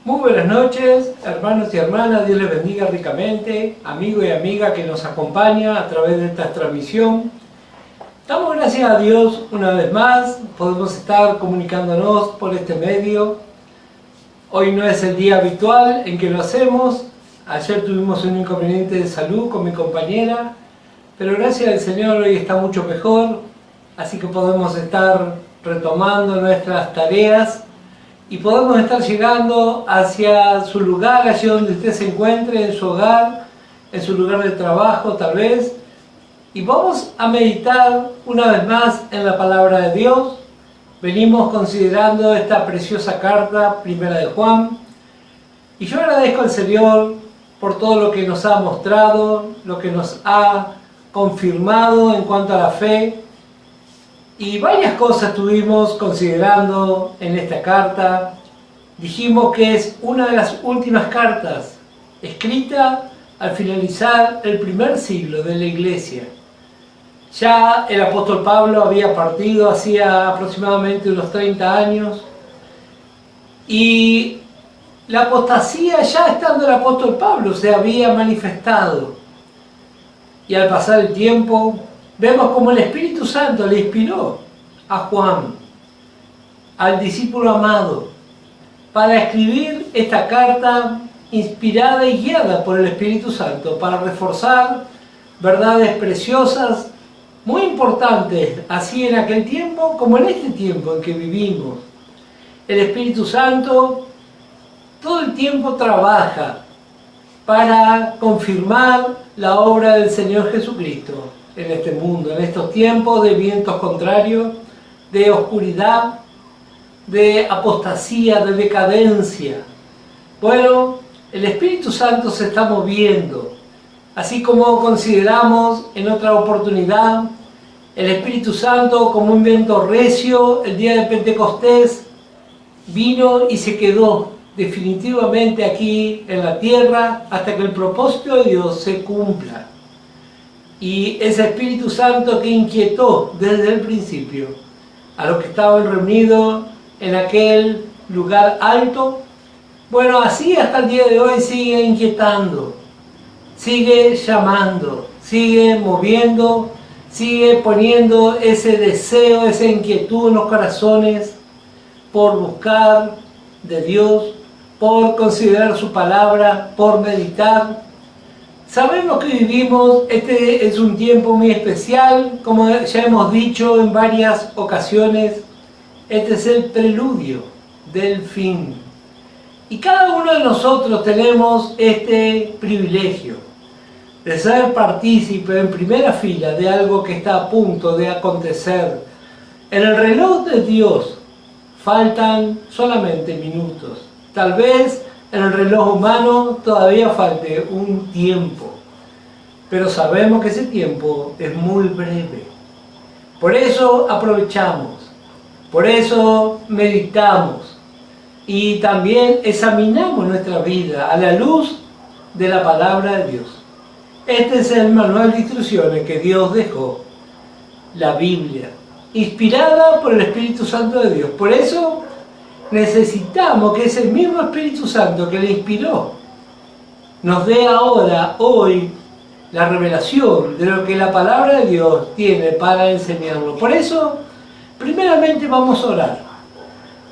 Muy buenas noches, hermanos y hermanas, Dios les bendiga ricamente, amigo y amiga que nos acompaña a través de esta transmisión. Damos gracias a Dios una vez más, podemos estar comunicándonos por este medio. Hoy no es el día habitual en que lo hacemos, ayer tuvimos un inconveniente de salud con mi compañera, pero gracias al Señor hoy está mucho mejor, así que podemos estar retomando nuestras tareas y podemos estar llegando hacia su lugar, allí donde usted se encuentre, en su hogar, en su lugar de trabajo tal vez, y vamos a meditar una vez más en la palabra de Dios. Venimos considerando esta preciosa carta, Primera de Juan, y yo agradezco al Señor por todo lo que nos ha mostrado, lo que nos ha confirmado en cuanto a la fe. Y varias cosas estuvimos considerando en esta carta. Dijimos que es una de las últimas cartas escrita al finalizar el primer siglo de la Iglesia. Ya el apóstol Pablo había partido hacía aproximadamente unos 30 años y la apostasía, ya estando el apóstol Pablo, se había manifestado. Y al pasar el tiempo, vemos como el Espíritu Santo le inspiró a Juan, al discípulo amado, para escribir esta carta inspirada y guiada por el Espíritu Santo, para reforzar verdades preciosas, muy importantes, así en aquel tiempo como en este tiempo en que vivimos. El Espíritu Santo todo el tiempo trabaja para confirmar la obra del Señor Jesucristo en este mundo, en estos tiempos de vientos contrarios, de oscuridad, de apostasía, de decadencia. Bueno, el Espíritu Santo se está moviendo, así como consideramos en otra oportunidad el Espíritu Santo como un viento recio. El día de Pentecostés vino y se quedó definitivamente aquí en la tierra hasta que el propósito de Dios se cumpla. Y ese Espíritu Santo que inquietó desde el principio a los que estaban reunidos en aquel lugar alto, bueno, así hasta el día de hoy sigue inquietando, sigue llamando, sigue moviendo, sigue poniendo ese deseo, esa inquietud en los corazones por buscar de Dios, por considerar su palabra, por meditar. Sabemos que vivimos, este es un tiempo muy especial, como ya hemos dicho en varias ocasiones, este es el preludio del fin. Y cada uno de nosotros tenemos este privilegio de ser partícipe en primera fila de algo que está a punto de acontecer. En el reloj de Dios faltan solamente minutos. Tal vez en el reloj humano todavía falte un tiempo, pero sabemos que ese tiempo es muy breve. Por eso aprovechamos, por eso meditamos y también examinamos nuestra vida a la luz de la palabra de Dios. Este es el manual de instrucciones que Dios dejó, la Biblia, inspirada por el Espíritu Santo de Dios. Por eso necesitamos que ese mismo Espíritu Santo que le inspiró nos dé ahora, hoy, la revelación de lo que la palabra de Dios tiene para enseñarlo. Por eso, primeramente vamos a orar.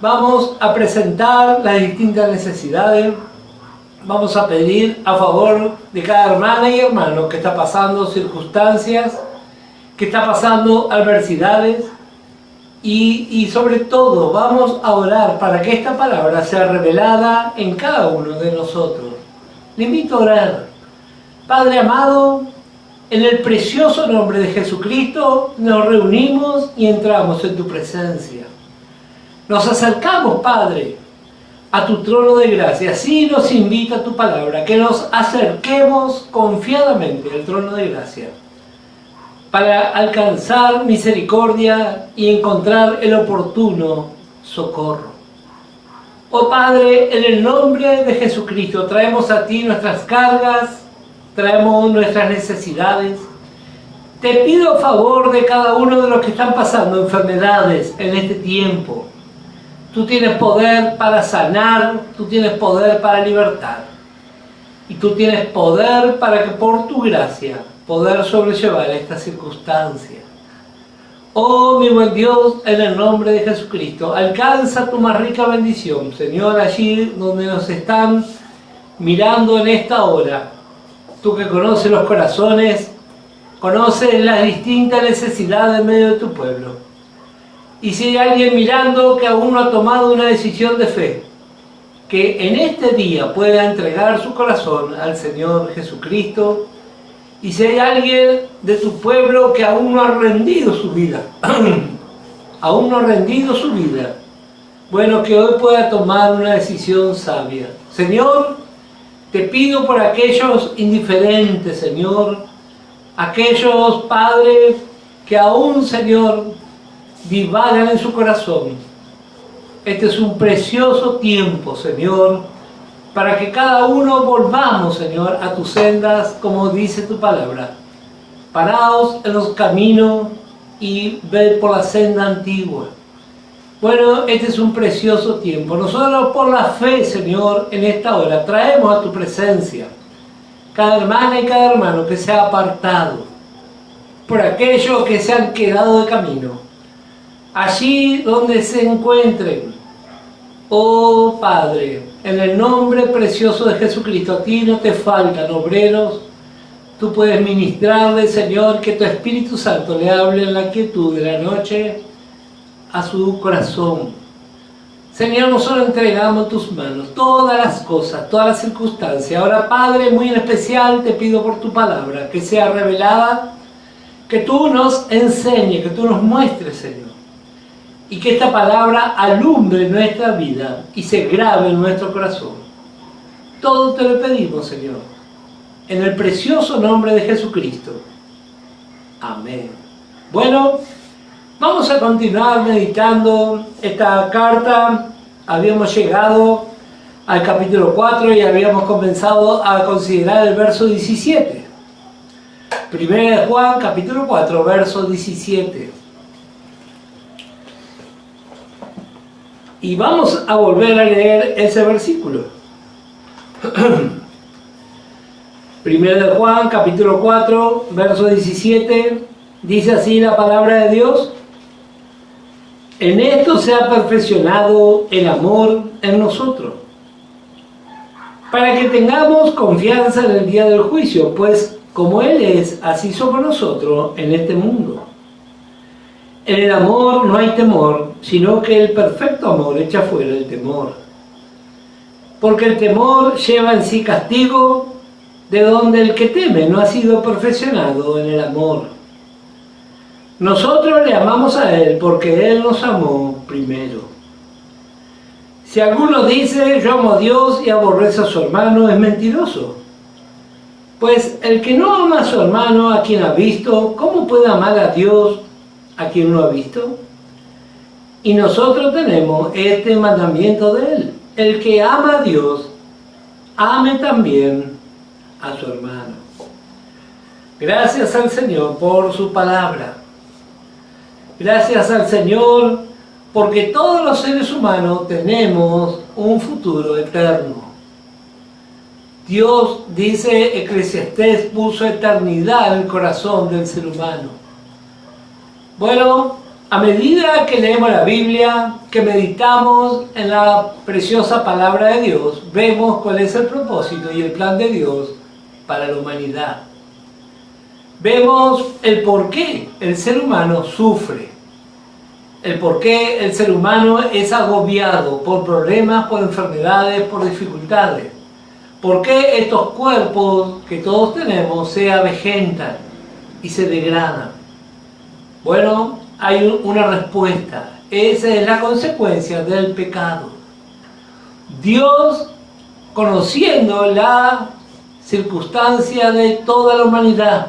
Vamos a presentar las distintas necesidades. Vamos a pedir a favor de cada hermana y hermano que está pasando circunstancias, que está pasando adversidades. Y sobre todo vamos a orar para que esta palabra sea revelada en cada uno de nosotros. Le invito a orar. Padre amado, en el precioso nombre de Jesucristo nos reunimos y entramos en tu presencia. Nos acercamos, Padre, a tu trono de gracia. Así nos invita tu palabra, que nos acerquemos confiadamente al trono de gracia, para alcanzar misericordia y encontrar el oportuno socorro. Oh Padre, en el nombre de Jesucristo traemos a ti nuestras cargas, traemos nuestras necesidades. Te pido a favor de cada uno de los que están pasando enfermedades en este tiempo. Tú tienes poder para sanar, tú tienes poder para libertar. Y tú tienes poder para que por tu gracia poder sobrellevar esta circunstancia. Oh mi buen Dios, en el nombre de Jesucristo, alcanza tu más rica bendición, Señor, allí donde nos están mirando en esta hora. Tú que conoces los corazones, conoces las distintas necesidades en medio de tu pueblo. Y si hay alguien mirando que aún no ha tomado una decisión de fe, que en este día pueda entregar su corazón al Señor Jesucristo. Y si hay alguien de tu pueblo que aún no ha rendido su vida, aún no ha rendido su vida, bueno, que hoy pueda tomar una decisión sabia. Señor, te pido por aquellos indiferentes, Señor, aquellos padres que aún, Señor, divagan en su corazón. Este es un precioso tiempo, Señor, para que cada uno volvamos, Señor, a tus sendas, como dice tu palabra. Paraos en los caminos y ved por la senda antigua. Bueno, este es un precioso tiempo. Nosotros por la fe, Señor, en esta hora traemos a tu presencia cada hermana y cada hermano que se ha apartado, por aquellos que se han quedado de camino, allí donde se encuentren. Oh Padre, en el nombre precioso de Jesucristo, a ti no te faltan obreros. Tú puedes ministrarle, Señor, que tu Espíritu Santo le hable en la quietud de la noche a su corazón. Señor, nosotros entregamos en tus manos todas las cosas, todas las circunstancias. Ahora, Padre, muy en especial te pido por tu palabra, que sea revelada, que tú nos enseñes, que tú nos muestres, Señor. Y que esta palabra alumbre nuestra vida y se grabe en nuestro corazón. Todo te lo pedimos, Señor, en el precioso nombre de Jesucristo. Amén. Bueno, vamos a continuar meditando esta carta. Habíamos llegado al capítulo 4 y habíamos comenzado a considerar el verso 17. Primera de Juan, capítulo 4, verso 17. Y vamos a volver a leer ese versículo. Primera de Juan, capítulo 4, verso 17, dice así la palabra de Dios: en esto se ha perfeccionado el amor en nosotros, para que tengamos confianza en el día del juicio, pues como Él es, así somos nosotros en este mundo. En el amor no hay temor, sino que el perfecto amor echa fuera el temor. Porque el temor lleva en sí castigo, de donde el que teme no ha sido perfeccionado en el amor. Nosotros le amamos a Él porque Él nos amó primero. Si alguno dice, yo amo a Dios y aborrece a su hermano, es mentiroso. Pues el que no ama a su hermano a quien ha visto, ¿cómo puede amar a Dios a quien no ha visto? Y nosotros tenemos este mandamiento de Él: el que ama a Dios, ame también a su hermano. Gracias al Señor por su palabra. Gracias al Señor porque todos los seres humanos tenemos un futuro eterno. Dios, dice Eclesiastés, puso eternidad en el corazón del ser humano. Bueno, a medida que leemos la Biblia, que meditamos en la preciosa palabra de Dios, vemos cuál es el propósito y el plan de Dios para la humanidad. Vemos el por qué el ser humano sufre, el por qué el ser humano es agobiado por problemas, por enfermedades, por dificultades. ¿Por qué estos cuerpos que todos tenemos se avejentan y se degradan? Bueno, hay una respuesta. Esa es la consecuencia del pecado. Dios, conociendo la circunstancia de toda la humanidad,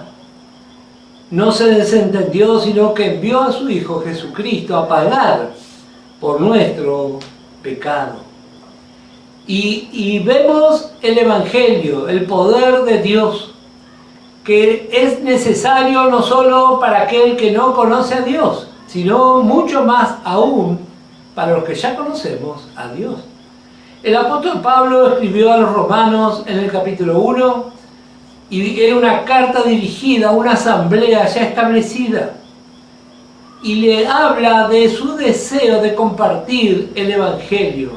no se desentendió, sino que envió a su Hijo Jesucristo a pagar por nuestro pecado. Y vemos el Evangelio, el poder de Dios, que es necesario no solo para aquel que no conoce a Dios, sino mucho más aún para los que ya conocemos a Dios. El apóstol Pablo escribió a los romanos en el capítulo 1 y era una carta dirigida a una asamblea ya establecida y le habla de su deseo de compartir el Evangelio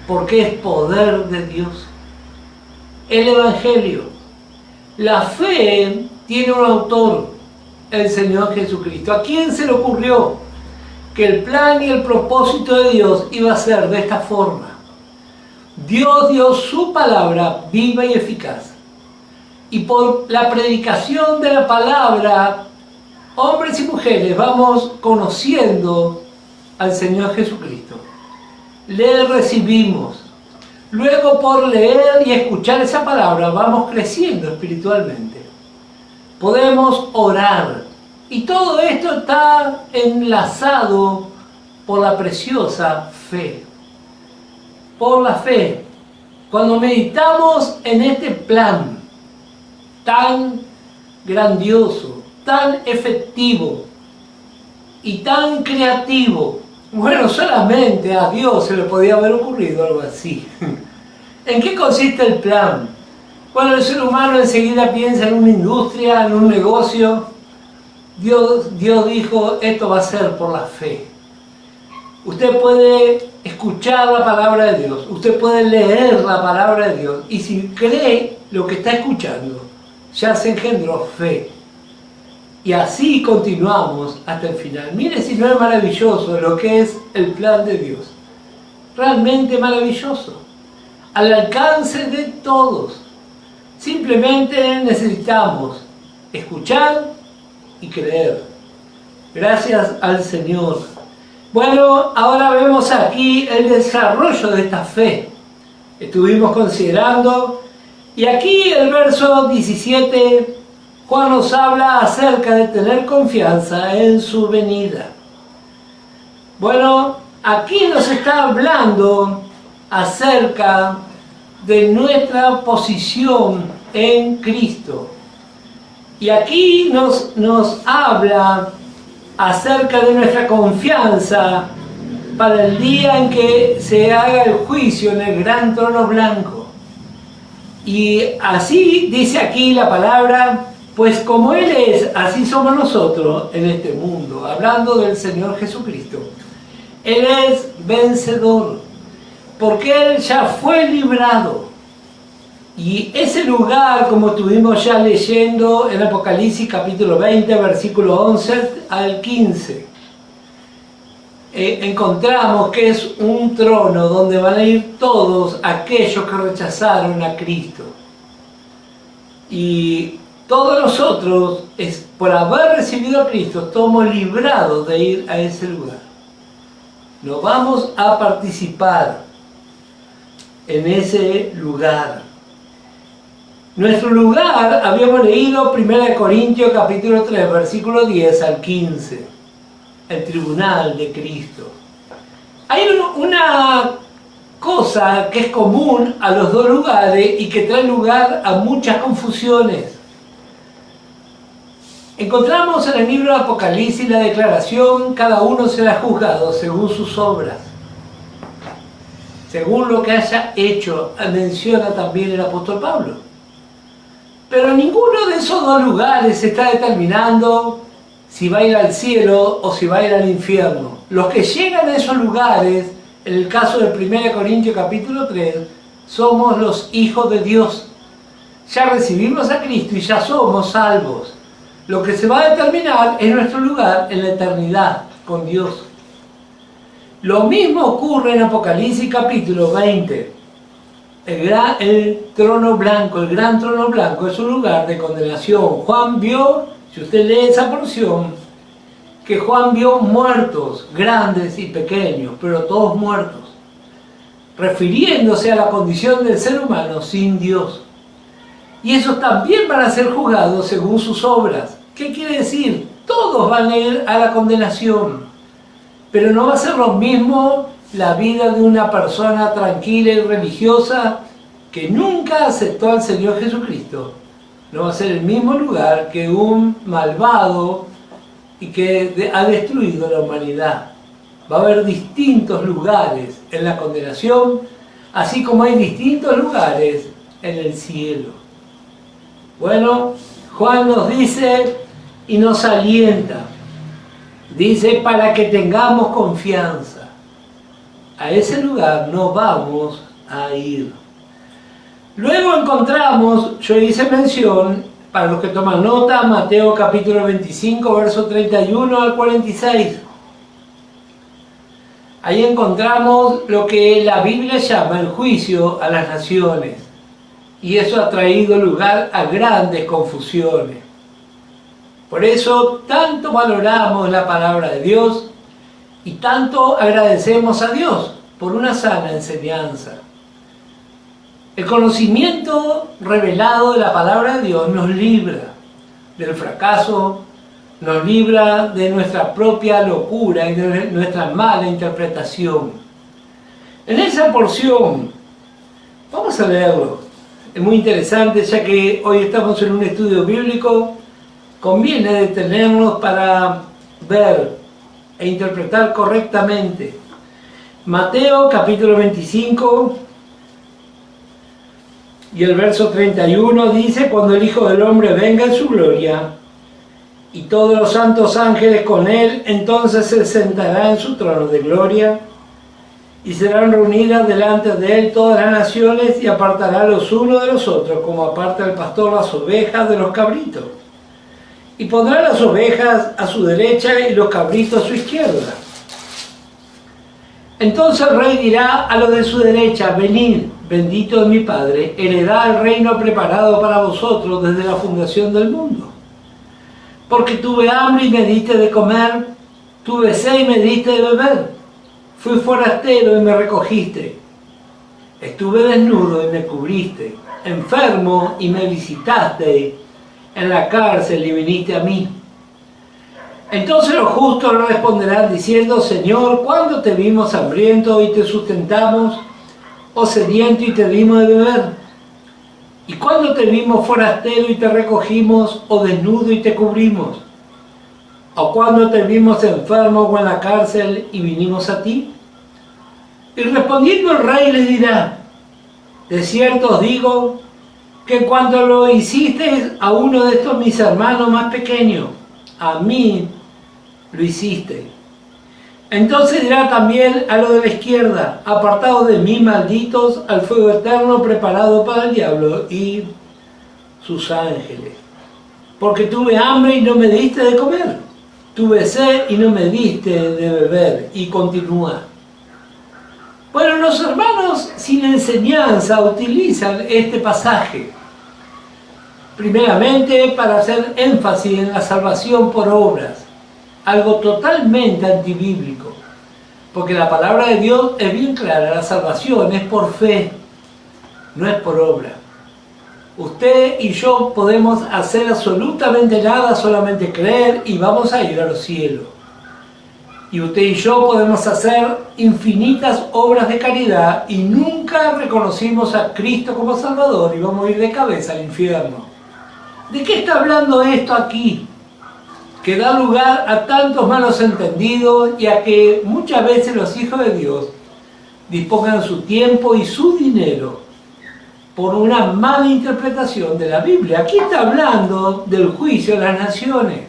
porque es poder de Dios. El Evangelio. La fe tiene un autor, el Señor Jesucristo. ¿A quién se le ocurrió que el plan y el propósito de Dios iba a ser de esta forma? Dios dio su palabra viva y eficaz. Y por la predicación de la palabra, hombres y mujeres vamos conociendo al Señor Jesucristo. Le recibimos. Luego por leer y escuchar esa palabra vamos creciendo espiritualmente. Podemos orar. Y todo esto está enlazado por la preciosa fe. Por la fe. Cuando meditamos en este plan tan grandioso, tan efectivo y tan creativo, bueno, solamente a Dios se le podía haber ocurrido algo así. ¿En qué consiste el plan? Bueno, el ser humano enseguida piensa en una industria, en un negocio. Dios dijo, esto va a ser por la fe. Usted puede escuchar la palabra de Dios, usted puede leer la palabra de Dios, y si cree lo que está escuchando, ya se engendró fe. Y así continuamos hasta el final. Mire si no es maravilloso lo que es el plan de Dios. Realmente maravilloso. Al alcance de todos. Simplemente necesitamos escuchar y creer. Gracias al Señor. Bueno, ahora vemos aquí el desarrollo de esta fe. Estuvimos considerando, y aquí el verso 17, Juan nos habla acerca de tener confianza en su venida. Bueno, aquí nos está hablando acerca de nuestra posición en Cristo. Y aquí nos habla acerca de nuestra confianza para el día en que se haga el juicio en el gran trono blanco. Y así dice aquí la palabra, pues como Él es, así somos nosotros en este mundo, hablando del Señor Jesucristo. Él es vencedor, porque Él ya fue librado. Y ese lugar, como estuvimos ya leyendo en Apocalipsis capítulo 20, versículo 11 al 15, encontramos que es un trono donde van a ir todos aquellos que rechazaron a Cristo. Y todos nosotros, por haber recibido a Cristo, estamos librados de ir a ese lugar. No vamos a participar en ese lugar. Nuestro lugar, habíamos leído 1 Corintios capítulo 3, versículo 10 al 15. El tribunal de Cristo. Hay una cosa que es común a los dos lugares y que trae lugar a muchas confusiones. Encontramos en el libro de Apocalipsis la declaración, cada uno será juzgado según sus obras. Según lo que haya hecho, menciona también el apóstol Pablo. Pero ninguno de esos dos lugares está determinando si va a ir al cielo o si va a ir al infierno. Los que llegan a esos lugares, en el caso de 1 Corintios capítulo 3, somos los hijos de Dios. Ya recibimos a Cristo y ya somos salvos. Lo que se va a determinar es nuestro lugar en la eternidad con Dios. Lo mismo ocurre en Apocalipsis capítulo 20. El trono blanco, el gran trono blanco, es un lugar de condenación. Juan vio, si usted lee esa porción, que Juan vio muertos, grandes y pequeños, pero todos muertos, refiriéndose a la condición del ser humano sin Dios. Y esos también van a ser juzgados según sus obras. ¿Qué quiere decir? Todos van a ir a la condenación, pero no va a ser lo mismo la vida de una persona tranquila y religiosa que nunca aceptó al Señor Jesucristo. No va a ser el mismo lugar que un malvado y que ha destruido la humanidad. Va a haber distintos lugares en la condenación, así como hay distintos lugares en el cielo. Bueno, Juan nos dice y nos alienta. Dice, para que tengamos confianza. A ese lugar no vamos a ir. Luego encontramos, yo hice mención, para los que toman nota, Mateo capítulo 25, verso 31 al 46. Ahí encontramos lo que la Biblia llama el juicio a las naciones. Y eso ha traído lugar a grandes confusiones. Por eso tanto valoramos la palabra de Dios y tanto agradecemos a Dios por una sana enseñanza. El conocimiento revelado de la palabra de Dios nos libra del fracaso, nos libra de nuestra propia locura y de nuestra mala interpretación. En esa porción, vamos a leerlo. Es muy interesante, ya que hoy estamos en un estudio bíblico, conviene detenernos para ver e interpretar correctamente. Mateo capítulo 25 y el verso 31 dice: cuando el Hijo del Hombre venga en su gloria y todos los santos ángeles con él, entonces se sentará en su trono de gloria y serán reunidas delante de él todas las naciones y apartará los unos de los otros, como aparta el pastor las ovejas de los cabritos. Y pondrá las ovejas a su derecha y los cabritos a su izquierda. Entonces el rey dirá a los de su derecha: venid, bendito de mi Padre, heredad el reino preparado para vosotros desde la fundación del mundo. Porque tuve hambre y me diste de comer, tuve sed y me diste de beber, fui forastero y me recogiste, estuve desnudo y me cubriste, enfermo y me visitaste, en la cárcel y viniste a mí. Entonces los justos le responderán diciendo: Señor, ¿cuándo te vimos hambriento y te sustentamos, o sediento y te dimos de beber? ¿Y cuándo te vimos forastero y te recogimos, o desnudo y te cubrimos? ¿O cuándo te vimos enfermo o en la cárcel y vinimos a ti? Y respondiendo el rey le dirá: de cierto os digo, que cuando lo hiciste a uno de estos mis hermanos más pequeños, a mí lo hiciste. Entonces dirá también a los de la izquierda: apartados de mí, malditos, al fuego eterno preparado para el diablo y sus ángeles. Porque tuve hambre y no me diste de comer, tuve sed y no me diste de beber. Y continúa. Bueno, los hermanos sin enseñanza utilizan este pasaje primeramente para hacer énfasis en la salvación por obras, algo totalmente antibíblico, porque la palabra de Dios es bien clara: la salvación es por fe, no es por obra. Usted y yo podemos hacer absolutamente nada, solamente creer y vamos a ir a los cielos. Y usted y yo podemos hacer infinitas obras de caridad y nunca reconocimos a Cristo como Salvador y vamos a ir de cabeza al infierno. ¿De qué está hablando esto aquí? Que da lugar a tantos malos entendidos y a que muchas veces los hijos de Dios dispongan su tiempo y su dinero por una mala interpretación de la Biblia. Aquí está hablando del juicio de las naciones.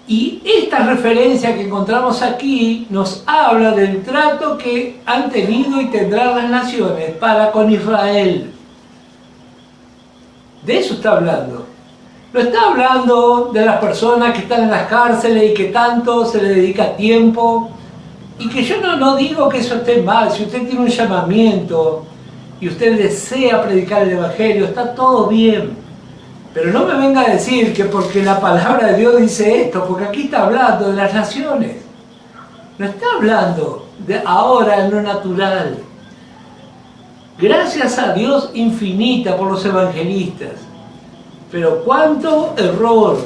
Y esta referencia que encontramos aquí nos habla del trato que han tenido y tendrán las naciones para con Israel. De eso está hablando. No está hablando de las personas que están en las cárceles y que tanto se les dedica tiempo. Y que yo no digo que eso esté mal. Si usted tiene un llamamiento y usted desea predicar el Evangelio, está todo bien. Pero no me venga a decir que porque la palabra de Dios dice esto, porque aquí está hablando de las naciones. No está hablando de ahora en lo natural. Gracias a Dios infinita por los evangelistas. Pero cuánto error,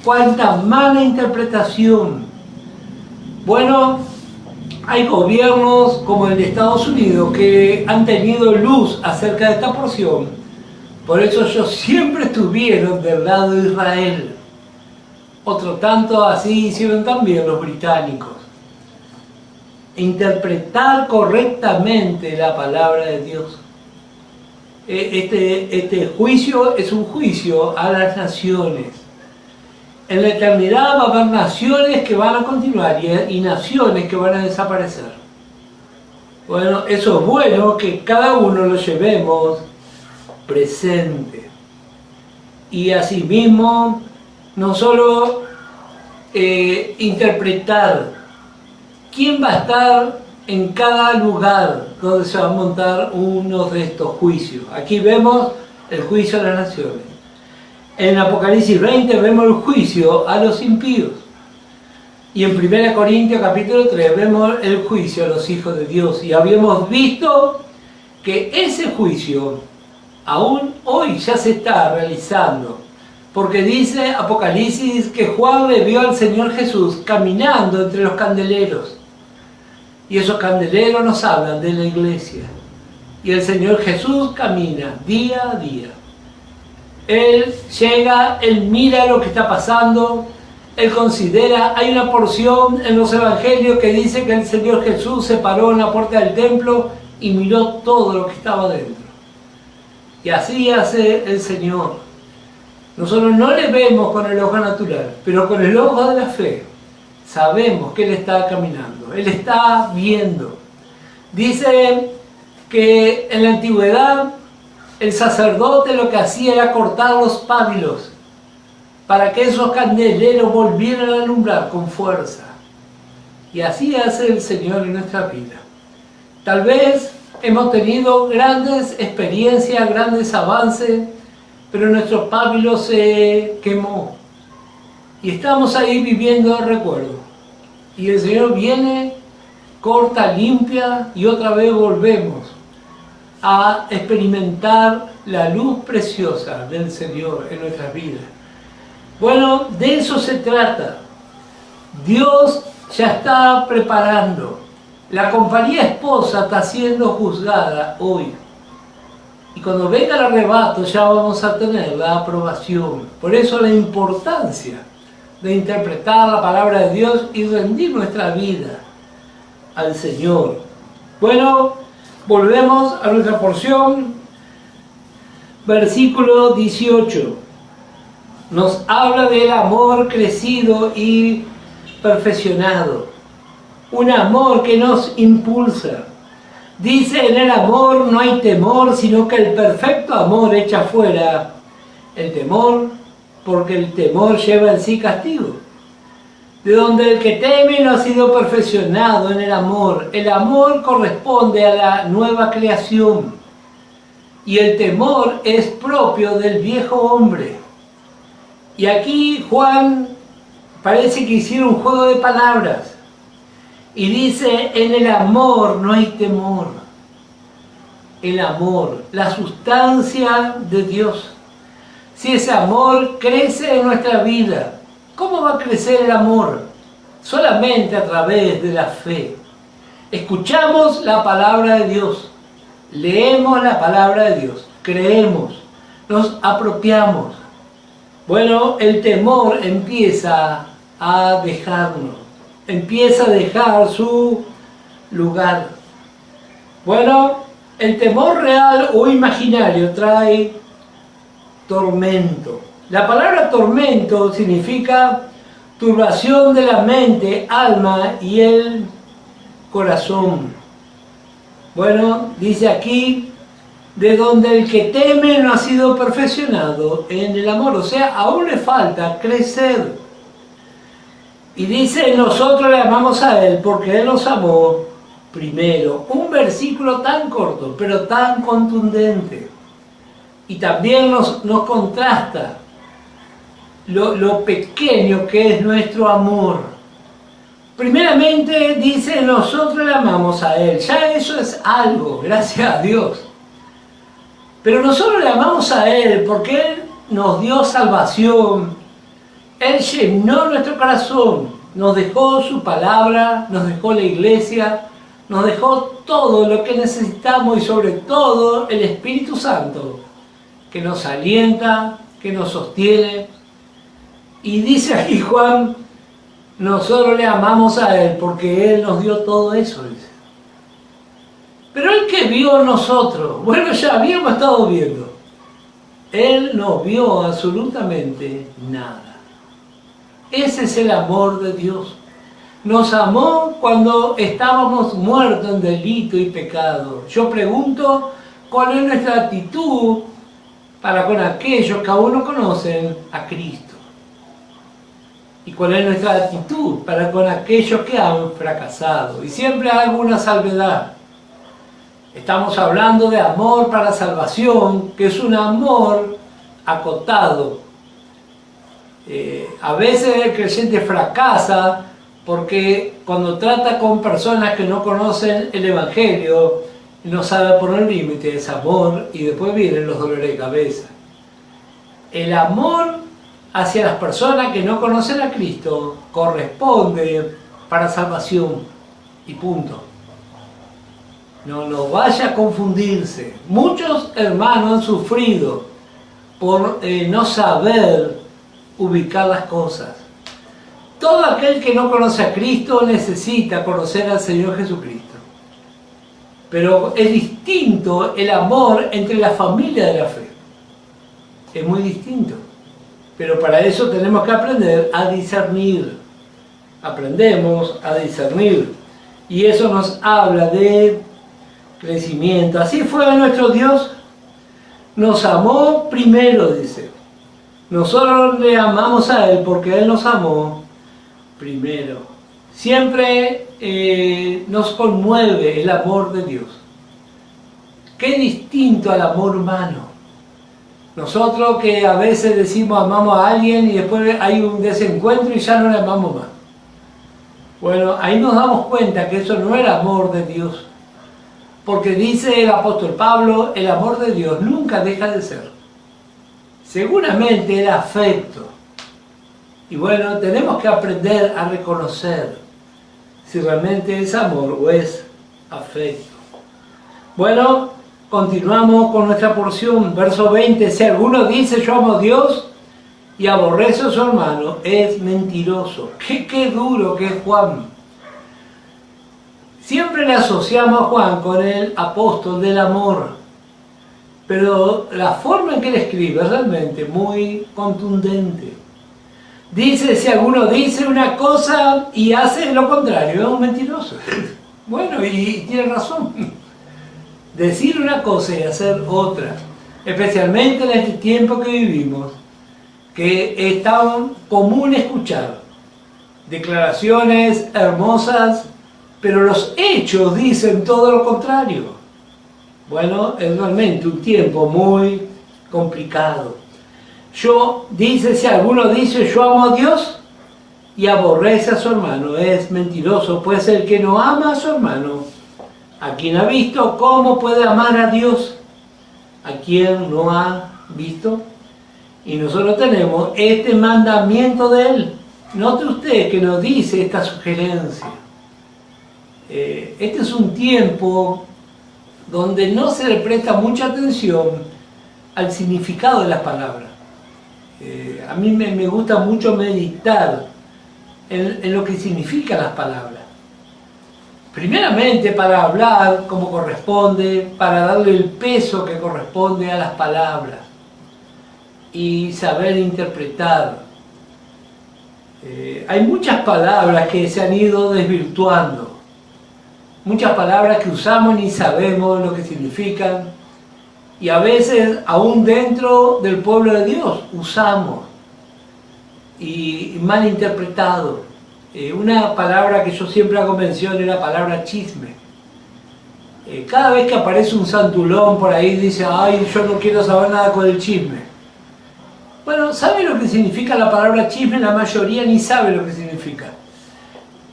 cuánta mala interpretación. Bueno, hay gobiernos como el de Estados Unidos que han tenido luz acerca de esta porción. Por eso ellos siempre estuvieron del lado de Israel. Otro tanto así hicieron también los británicos. interpretar correctamente la palabra de Dios. Este juicio es un juicio a las naciones. En la eternidad va a haber naciones que van a continuar y naciones que van a desaparecer. Bueno, eso es bueno que cada uno lo llevemos presente. Y asimismo, no solo interpretar quién va a estar en cada lugar donde se va a montar uno de estos juicios. Aquí vemos el juicio a las naciones. En Apocalipsis 20 vemos el juicio a los impíos. Y en 1 Corintios capítulo 3 vemos el juicio a los hijos de Dios. Y habíamos visto que ese juicio aún hoy ya se está realizando. Porque dice Apocalipsis que Juan le vio al Señor Jesús caminando entre los candeleros. Y esos candeleros nos hablan de la iglesia. Y el Señor Jesús camina día a día. Él llega, Él mira lo que está pasando, Él considera, hay una porción en los evangelios que dice que el Señor Jesús se paró en la puerta del templo y miró todo lo que estaba dentro. Y así hace el Señor. Nosotros no le vemos con el ojo natural, pero con el ojo de la fe sabemos que Él está caminando, Él está viendo. Dice que en la antigüedad el sacerdote lo que hacía era cortar los pábilos para que esos candeleros volvieran a alumbrar con fuerza. Y así hace el Señor en nuestra vida. Tal vez hemos tenido grandes experiencias, grandes avances, pero nuestro pábilo se quemó. Y estamos ahí viviendo el recuerdo. Y el Señor viene, corta, limpia y otra vez volvemos a experimentar la luz preciosa del Señor en nuestras vidas. Bueno, de eso se trata. Dios ya está preparando. La compañía esposa está siendo juzgada hoy. Y cuando venga el arrebato ya vamos a tener la aprobación. Por eso la importancia de interpretar la palabra de Dios y rendir nuestra vida al Señor. Bueno, volvemos a nuestra porción. Versículo 18. Nos habla del amor crecido y perfeccionado. Un amor que nos impulsa. Dice, en el amor no hay temor, sino que el perfecto amor echa fuera el temor, porque el temor lleva en sí castigo. De donde el que teme no ha sido perfeccionado en el amor. El amor corresponde a la nueva creación. Y el temor es propio del viejo hombre. Y aquí Juan parece que hicieron un juego de palabras. Y dice, en el amor no hay temor. El amor, la sustancia de Dios. Si ese amor crece en nuestra vida, ¿cómo va a crecer el amor? Solamente a través de la fe. Escuchamos la palabra de Dios, leemos la palabra de Dios, creemos, nos apropiamos. Bueno, el temor empieza a dejarnos, empieza a dejar su lugar. Bueno, el temor real o imaginario trae tormento. La palabra tormento significa turbación de la mente, alma y el corazón. Bueno, dice aquí, de donde el que teme no ha sido perfeccionado en el amor, o sea, aún le falta crecer. Y dice, nosotros le amamos a Él porque Él nos amó primero. Un versículo tan corto, pero tan contundente. Y también nos contrasta lo pequeño que es nuestro amor. Primeramente dice, nosotros le amamos a Él. Ya eso es algo, gracias a Dios. Pero nosotros le amamos a Él porque Él nos dio salvación. Él llenó nuestro corazón, nos dejó su palabra, nos dejó la iglesia, nos dejó todo lo que necesitamos y sobre todo el Espíritu Santo, que nos alienta, que nos sostiene. Y dice aquí Juan, nosotros le amamos a Él porque Él nos dio todo eso, dice. Pero Él que vio en nosotros, bueno, ya habíamos estado viendo. Él no vio absolutamente nada. Ese es el amor de Dios. Nos amó cuando estábamos muertos en delito y pecado. Yo pregunto, ¿cuál es nuestra actitud para con aquellos que aún no conocen a Cristo? ¿Y cuál es nuestra actitud para con aquellos que han fracasado? Y siempre hay alguna salvedad. Estamos hablando de amor para salvación, que es un amor acotado. A veces el creyente fracasa porque cuando trata con personas que no conocen el Evangelio, no sabe poner límite de ese amor y después vienen los dolores de cabeza. El amor hacia las personas que no conocen a Cristo corresponde para salvación y punto. No vaya a confundirse. Muchos hermanos han sufrido por no saber ubicar las cosas. Todo aquel que no conoce a Cristo necesita conocer al Señor Jesucristo. Pero es distinto el amor entre la familia de la fe. Es muy distinto. Pero para eso tenemos que aprender a discernir. Aprendemos a discernir. Y eso nos habla de crecimiento. Así fue nuestro Dios. Nos amó primero, dice. Nosotros le amamos a Él porque Él nos amó primero. Siempre nos conmueve el amor de Dios. Qué distinto al amor humano. Nosotros que a veces decimos amamos a alguien y después hay un desencuentro y ya no le amamos más. Bueno, ahí nos damos cuenta que eso no era amor de Dios. Porque dice el apóstol Pablo, el amor de Dios nunca deja de ser. Seguramente era afecto. Y bueno, tenemos que aprender a reconocer si realmente es amor o es afecto. Bueno, continuamos con nuestra porción. Verso 20, si alguno dice yo amo a Dios y aborrece a su hermano, es mentiroso. Qué duro que es Juan. Siempre le asociamos a Juan con el apóstol del amor, pero la forma en que él escribe es realmente muy contundente. Dice, si alguno dice una cosa y hace lo contrario, es un mentiroso. Bueno, y tiene razón. Decir una cosa y hacer otra, especialmente en este tiempo que vivimos, que es tan común escuchar declaraciones hermosas, pero los hechos dicen todo lo contrario. Bueno, es realmente un tiempo muy complicado. Dice, si alguno dice yo amo a Dios y aborrece a su hermano, es mentiroso, pues el que no ama a su hermano, a quien ha visto, ¿cómo puede amar a Dios? A quien no ha visto. Y nosotros tenemos este mandamiento de Él. Note usted que nos dice esta sugerencia. Este es un tiempo donde no se le presta mucha atención al significado de las palabras. A mí me gusta mucho meditar en lo que significan las palabras. Primeramente para hablar como corresponde, para darle el peso que corresponde a las palabras y saber interpretar. Hay muchas palabras que se han ido desvirtuando. Muchas palabras que usamos ni sabemos lo que significan y a veces aún dentro del pueblo de Dios usamos y mal interpretado. Una palabra que yo siempre hago mención es la palabra chisme. Cada vez que aparece un santulón por ahí dice, ay, yo no quiero saber nada con el chisme. Bueno, ¿sabe lo que significa la palabra chisme? La mayoría ni sabe lo que significa.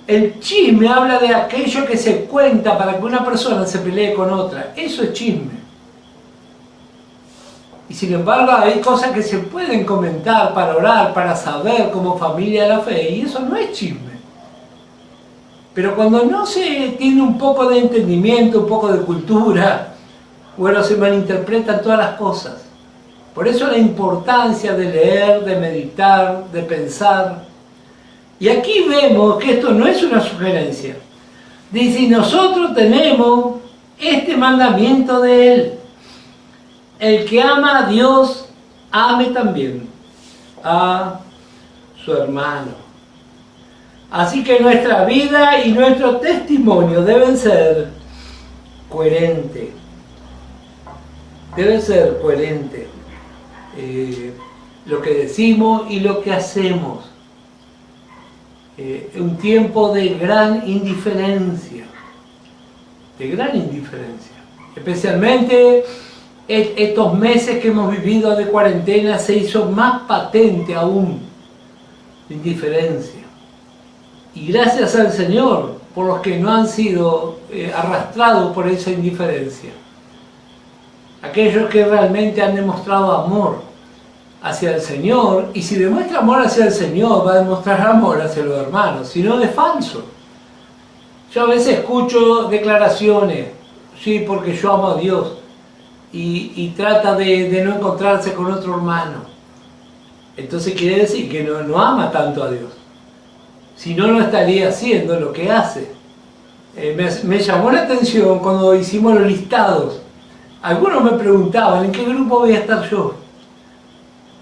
El chisme habla de aquello que se cuenta para que una persona se pelee con otra. Eso es chisme. Y sin embargo hay cosas que se pueden comentar para orar, para saber como familia de la fe, y eso no es chisme. Pero cuando no se tiene un poco de entendimiento, un poco de cultura, bueno, se malinterpretan todas las cosas. Por eso la importancia de leer, de meditar, de pensar. Y aquí vemos que esto no es una sugerencia. Dice, y nosotros tenemos este mandamiento de Él. El que ama a Dios, ame también a su hermano. Así que nuestra vida y nuestro testimonio deben ser coherentes. Debe ser coherente lo que decimos y lo que hacemos. Un tiempo de gran indiferencia, especialmente estos meses que hemos vivido de cuarentena, se hizo más patente aún la indiferencia. Y gracias al Señor por los que no han sido arrastrados por esa indiferencia. Aquellos que realmente han demostrado amor hacia el Señor, y si demuestra amor hacia el Señor, va a demostrar amor hacia los hermanos, si no es falso. Yo a veces escucho declaraciones, sí, porque yo amo a Dios, y trata de no encontrarse con otro hermano. Entonces quiere decir que no ama tanto a Dios. Si no, no estaría haciendo lo que hace. Me llamó la atención cuando hicimos los listados. Algunos me preguntaban, ¿en qué grupo voy a estar yo?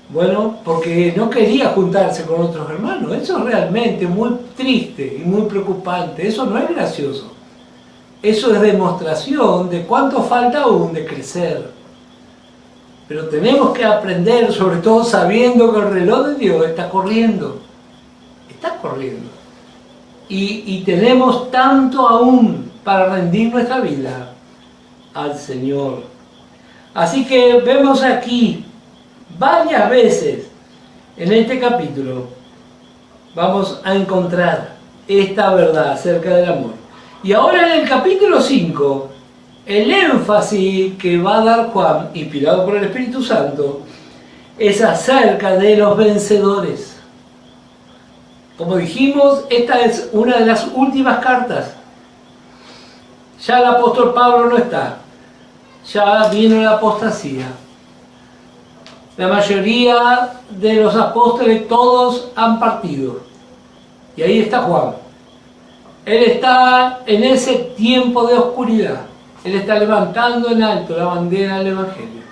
Bueno, porque no quería juntarse con otros hermanos. Eso es realmente muy triste y muy preocupante. Eso no es gracioso. Eso es demostración de cuánto falta aún de crecer. Pero tenemos que aprender, sobre todo sabiendo que el reloj de Dios está corriendo. Está corriendo. Y tenemos tanto aún para rendir nuestra vida al Señor. Así que vemos aquí varias veces en este capítulo vamos a encontrar esta verdad acerca del amor. Y ahora en el capítulo 5, el énfasis que va a dar Juan, inspirado por el Espíritu Santo, es acerca de los vencedores. Como dijimos, esta es una de las últimas cartas. Ya el apóstol Pablo no está. Ya vino la apostasía. La mayoría de los apóstoles, todos han partido. Y ahí está Juan. Él está en ese tiempo de oscuridad. Él está levantando en alto la bandera del Evangelio.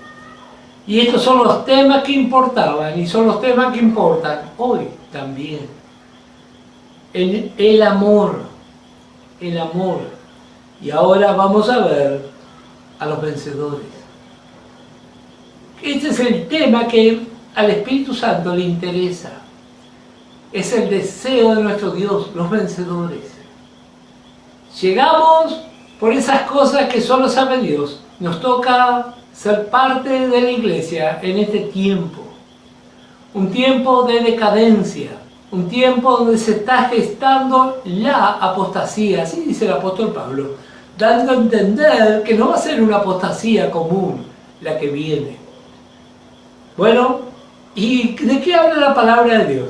Y estos son los temas que importaban y son los temas que importan hoy también. El amor. El amor. Y ahora vamos a ver a los vencedores. Este es el tema que al Espíritu Santo le interesa. Es el deseo de nuestro Dios, los vencedores. Llegamos por esas cosas que solo sabe Dios. Nos toca ser parte de la iglesia en este tiempo. Un tiempo de decadencia. Un tiempo donde se está gestando la apostasía. Así dice el apóstol Pablo. Dando a entender que no va a ser una apostasía común la que viene. Bueno, ¿y de qué habla la palabra de Dios?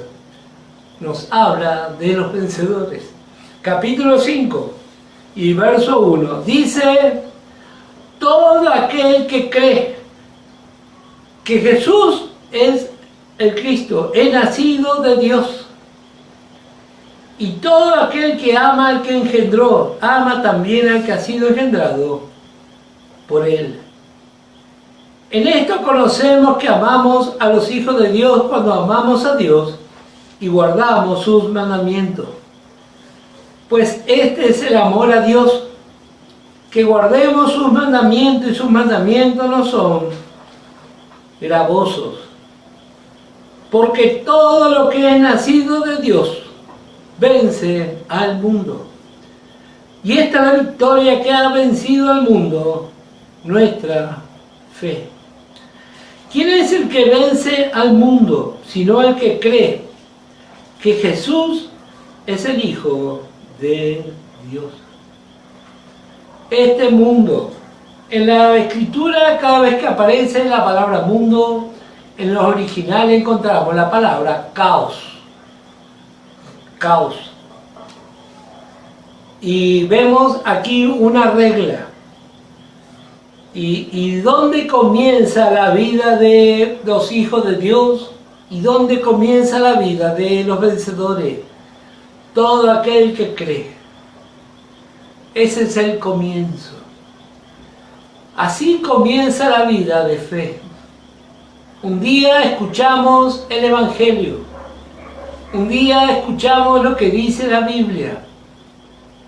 Nos habla de los vencedores. Capítulo 5 y verso 1 dice: todo aquel que cree que Jesús es el Cristo, es nacido de Dios. Y todo aquel que ama al que engendró, ama también al que ha sido engendrado por Él. En esto conocemos que amamos a los hijos de Dios cuando amamos a Dios y guardamos sus mandamientos. Pues este es el amor a Dios, que guardemos sus mandamientos, y sus mandamientos no son gravosos. Porque todo lo que es nacido de Dios vence al mundo. Y esta es la victoria que ha vencido al mundo, nuestra fe. ¿Quién es el que vence al mundo, sino el que cree que Jesús es el Hijo de Dios? Este mundo, en la Escritura, cada vez que aparece la palabra mundo, en los originales encontramos la palabra caos. Caos. Y vemos aquí una regla. ¿Y dónde comienza la vida de los hijos de Dios? ¿Y dónde comienza la vida de los vencedores? todo aquel que cree. Ese es el comienzo. Así comienza la vida de fe. Un día escuchamos el Evangelio. Un día escuchamos lo que dice la Biblia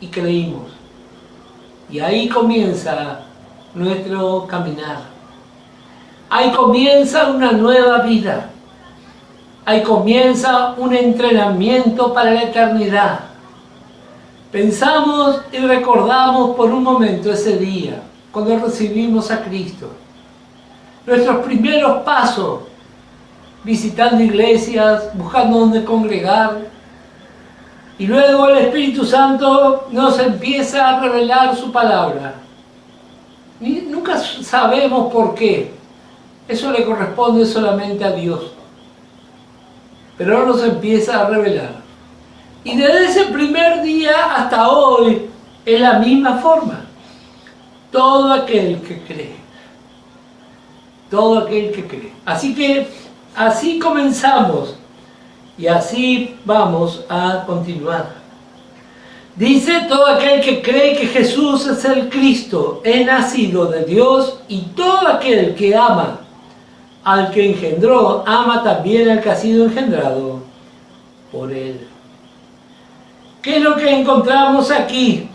y creímos. Y ahí comienza nuestro caminar. Ahí comienza una nueva vida. Ahí comienza un entrenamiento para la eternidad. Pensamos y recordamos por un momento ese día, cuando recibimos a Cristo. Nuestros primeros pasos, visitando iglesias, buscando dónde congregar. Y luego el Espíritu Santo nos empieza a revelar su palabra. Nunca sabemos por qué. Eso le corresponde solamente a Dios. Pero nos empieza a revelar. Y desde ese primer día hasta hoy es la misma forma. Todo aquel que cree. Todo aquel que cree. Así que así comenzamos y así vamos a continuar. Dice: todo aquel que cree que Jesús es el Cristo, es nacido de Dios, y todo aquel que ama al que engendró, ama también al que ha sido engendrado por él. ¿Qué es lo que encontramos aquí?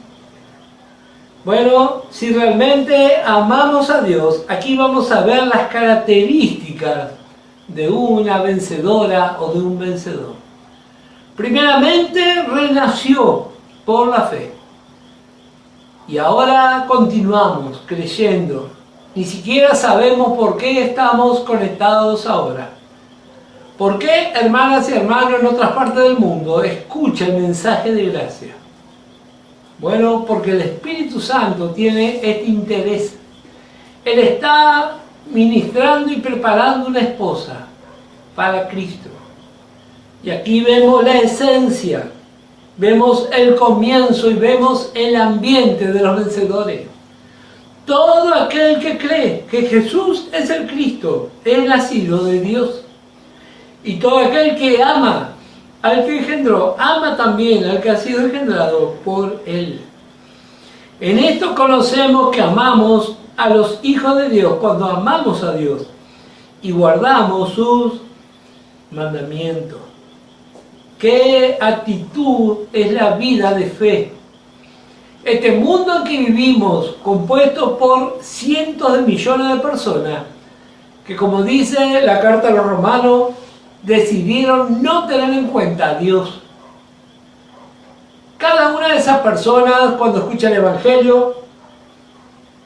Bueno, si realmente amamos a Dios, aquí vamos a ver las características de una vencedora o de un vencedor. Primeramente, renació por la fe. Y ahora continuamos creyendo. Ni siquiera sabemos por qué estamos conectados ahora. ¿Por qué, hermanas y hermanos en otras partes del mundo, escucha el mensaje de gracia? Bueno, porque el Espíritu Santo tiene este interés. Él está ministrando y preparando una esposa para Cristo. Y aquí vemos la esencia, vemos el comienzo y vemos el ambiente de los vencedores. Todo aquel que cree que Jesús es el Cristo es nacido de Dios. Y todo aquel que ama al que engendró, ama también al que ha sido engendrado por él. En esto conocemos que amamos a los hijos de Dios cuando amamos a Dios y guardamos sus mandamientos. ¿Qué actitud es la vida de fe? Este mundo en que vivimos, compuesto por cientos de millones de personas, que como dice la carta a los romanos, decidieron no tener en cuenta a Dios. Cada una de esas personas, cuando escucha el Evangelio,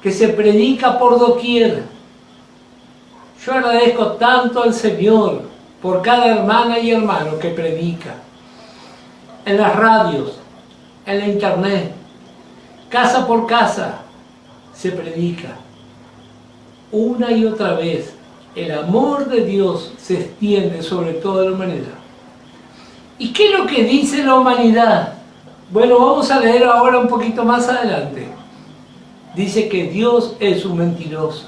que se predica por doquier, yo agradezco tanto al Señor por cada hermana y hermano que predica, en las radios, en la internet, casa por casa, se predica. Una y otra vez, el amor de Dios se extiende sobre toda la humanidad. ¿Y qué es lo que dice la humanidad? Bueno, vamos a leer ahora un poquito más adelante. Dice que Dios es un mentiroso.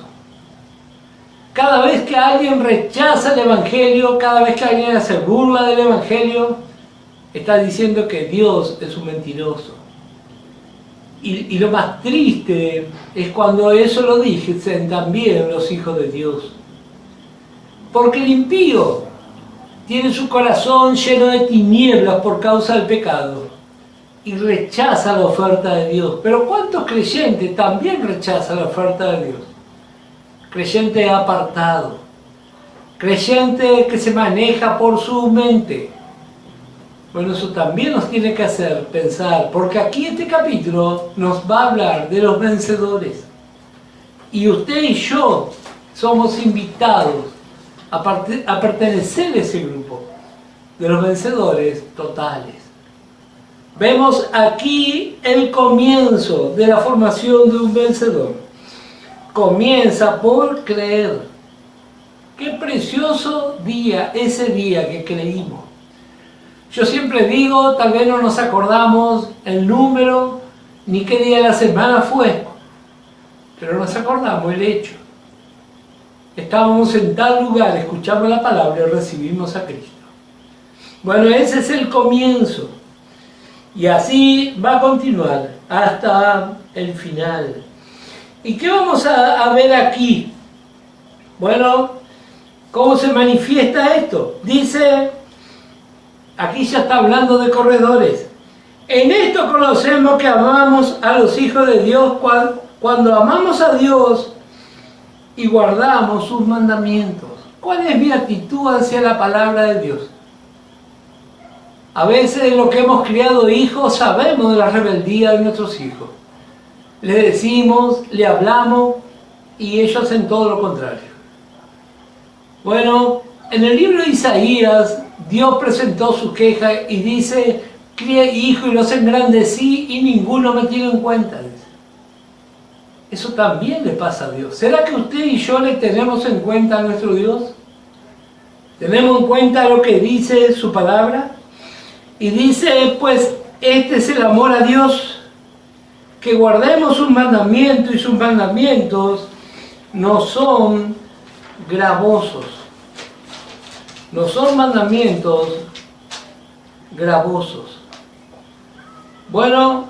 Cada vez que alguien rechaza el Evangelio, cada vez que alguien hace burla del Evangelio, está diciendo que Dios es un mentiroso. Y lo más triste es cuando eso lo dicen también los hijos de Dios. Porque el impío tiene su corazón lleno de tinieblas por causa del pecado y rechaza la oferta de Dios. Pero ¿cuántos creyentes también rechazan la oferta de Dios? Creyente apartado, creyente que se maneja por su mente. Bueno, eso también nos tiene que hacer pensar, porque aquí este capítulo nos va a hablar de los vencedores. Y usted y yo somos invitados a pertenecer a ese grupo de los vencedores totales. Vemos aquí el comienzo de la formación de un vencedor. Comienza por creer. Qué precioso día, ese día que creímos. Yo siempre digo, tal vez no nos acordamos el número, ni qué día de la semana fue, pero nos acordamos el hecho. Estábamos en tal lugar, escuchamos la palabra y recibimos a Cristo. Bueno, ese es el comienzo. Y así va a continuar hasta el final. ¿Y qué vamos a ver aquí? Bueno, ¿cómo se manifiesta esto? Dice, aquí ya está hablando de corredores. En esto conocemos que amamos a los hijos de Dios cuando amamos a Dios y guardamos sus mandamientos. ¿Cuál es mi actitud hacia la palabra de Dios? A veces los que hemos criado hijos sabemos de la rebeldía de nuestros hijos. Le decimos, le hablamos y ellos hacen todo lo contrario. Bueno, en el libro de Isaías, Dios presentó su queja y dice, crié hijos y los engrandecí y ninguno me tiene en cuenta. Eso también le pasa a Dios. ¿Será que usted y yo le tenemos en cuenta a nuestro Dios? ¿Tenemos en cuenta lo que dice su palabra? Y dice, pues, este es el amor a Dios, que guardemos sus mandamientos, y sus mandamientos no son gravosos. No son mandamientos gravosos. Bueno,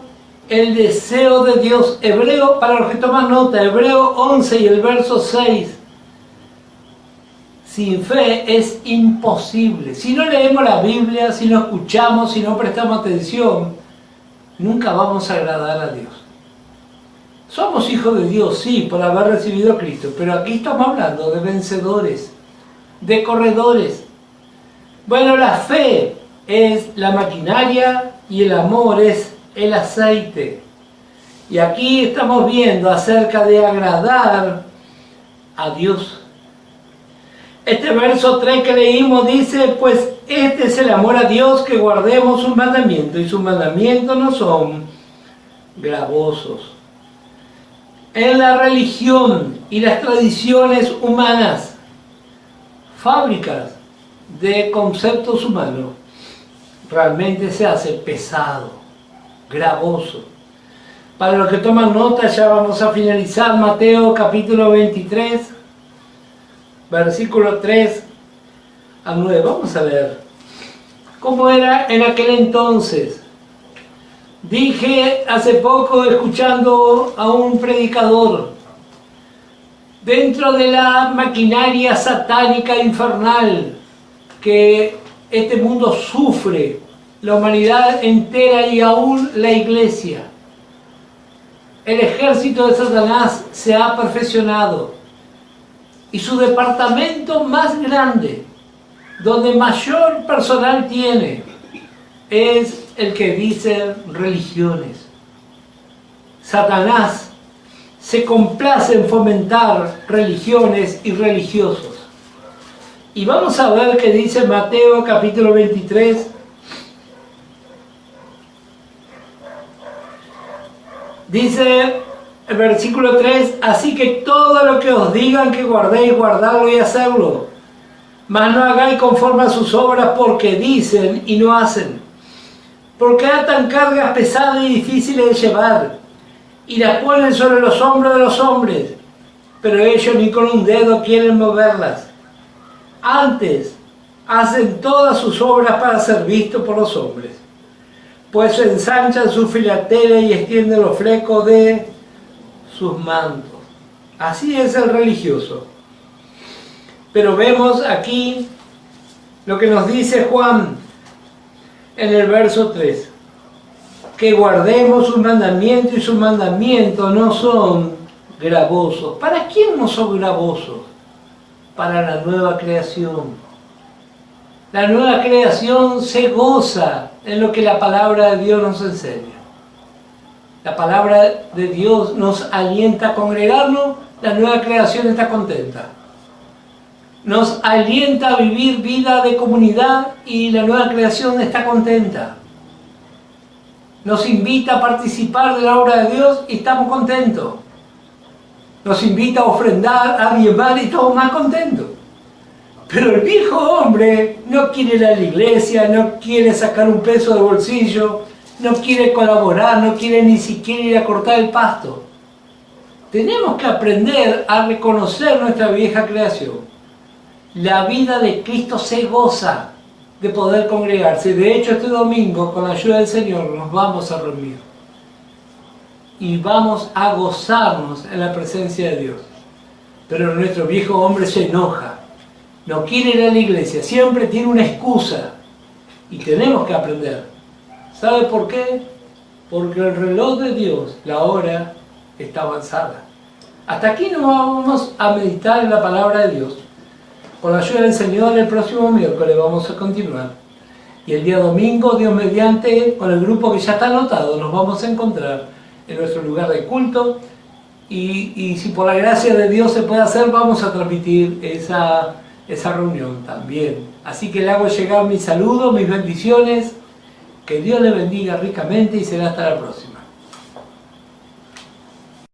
el deseo de Dios, Hebreo, para los que toman nota, Hebreo 11 y el verso 6. Sin fe es imposible. Si no leemos la Biblia, si no escuchamos, si no prestamos atención, nunca vamos a agradar a Dios. Somos hijos de Dios, sí, por haber recibido a Cristo, pero aquí estamos hablando de vencedores, de corredores. Bueno, la fe es la maquinaria y el amor es el aceite. Y aquí estamos viendo acerca de agradar a Dios. Este verso 3 que leímos dice, pues este es el amor a Dios, que guardemos sus mandamientos, y sus mandamientos no son gravosos. En la religión y las tradiciones humanas, fábricas de conceptos humanos, realmente se hace pesado, gravoso. Para los que toman nota, ya vamos a finalizar Mateo capítulo 23, versículo 3 a 9. Vamos a ver cómo era en aquel entonces. Dije hace poco, escuchando a un predicador, dentro de la maquinaria satánica infernal que este mundo sufre, la humanidad entera y aún la iglesia, el ejército de Satanás se ha perfeccionado y su departamento más grande, donde mayor personal tiene, es el que dice religiones. Satanás se complace en fomentar religiones y religiosos. Y vamos a ver qué dice Mateo capítulo 23. Dice el versículo 3, así que todo lo que os digan que guardéis, guardadlo y hacedlo. Mas no hagáis conforme a sus obras, porque dicen y no hacen. Porque atan cargas pesadas y difíciles de llevar, y las ponen sobre los hombros de los hombres, pero ellos ni con un dedo quieren moverlas. Antes, hacen todas sus obras para ser vistos por los hombres, pues ensanchan su filatera y extienden los flecos de sus mantos. Así es el religioso. Pero vemos aquí lo que nos dice Juan en el verso 3, que guardemos sus mandamientos, y sus mandamientos no son gravosos. ¿Para quién no son gravosos? Para la nueva creación. La nueva creación se goza en lo que la palabra de Dios nos enseña. La palabra de Dios nos alienta a congregarnos, la nueva creación está contenta. Nos alienta a vivir vida de comunidad y la nueva creación está contenta. Nos invita a participar de la obra de Dios y estamos contentos. Nos invita a ofrendar, a diezmar y estamos más contentos. Pero el viejo hombre no quiere ir a la iglesia, no quiere sacar un peso de bolsillo, no quiere colaborar, no quiere ni siquiera ir a cortar el pasto. Tenemos que aprender a reconocer nuestra vieja creación. La vida de Cristo se goza de poder congregarse. De hecho, este domingo, con la ayuda del Señor, nos vamos a reunir y vamos a gozarnos en la presencia de Dios. Pero nuestro viejo hombre se enoja, no quiere ir a la iglesia, siempre tiene una excusa y tenemos que aprender. ¿Sabe por qué? Porque el reloj de Dios, la hora, está avanzada. Hasta aquí nos vamos a meditar en la palabra de Dios. Con la ayuda del Señor, el próximo miércoles vamos a continuar. Y el día domingo, Dios mediante, con el grupo que ya está anotado, nos vamos a encontrar en nuestro lugar de culto. Y si por la gracia de Dios se puede hacer, vamos a transmitir esa reunión también. Así que le hago llegar mis saludos, mis bendiciones. Que Dios le bendiga ricamente y será hasta la próxima.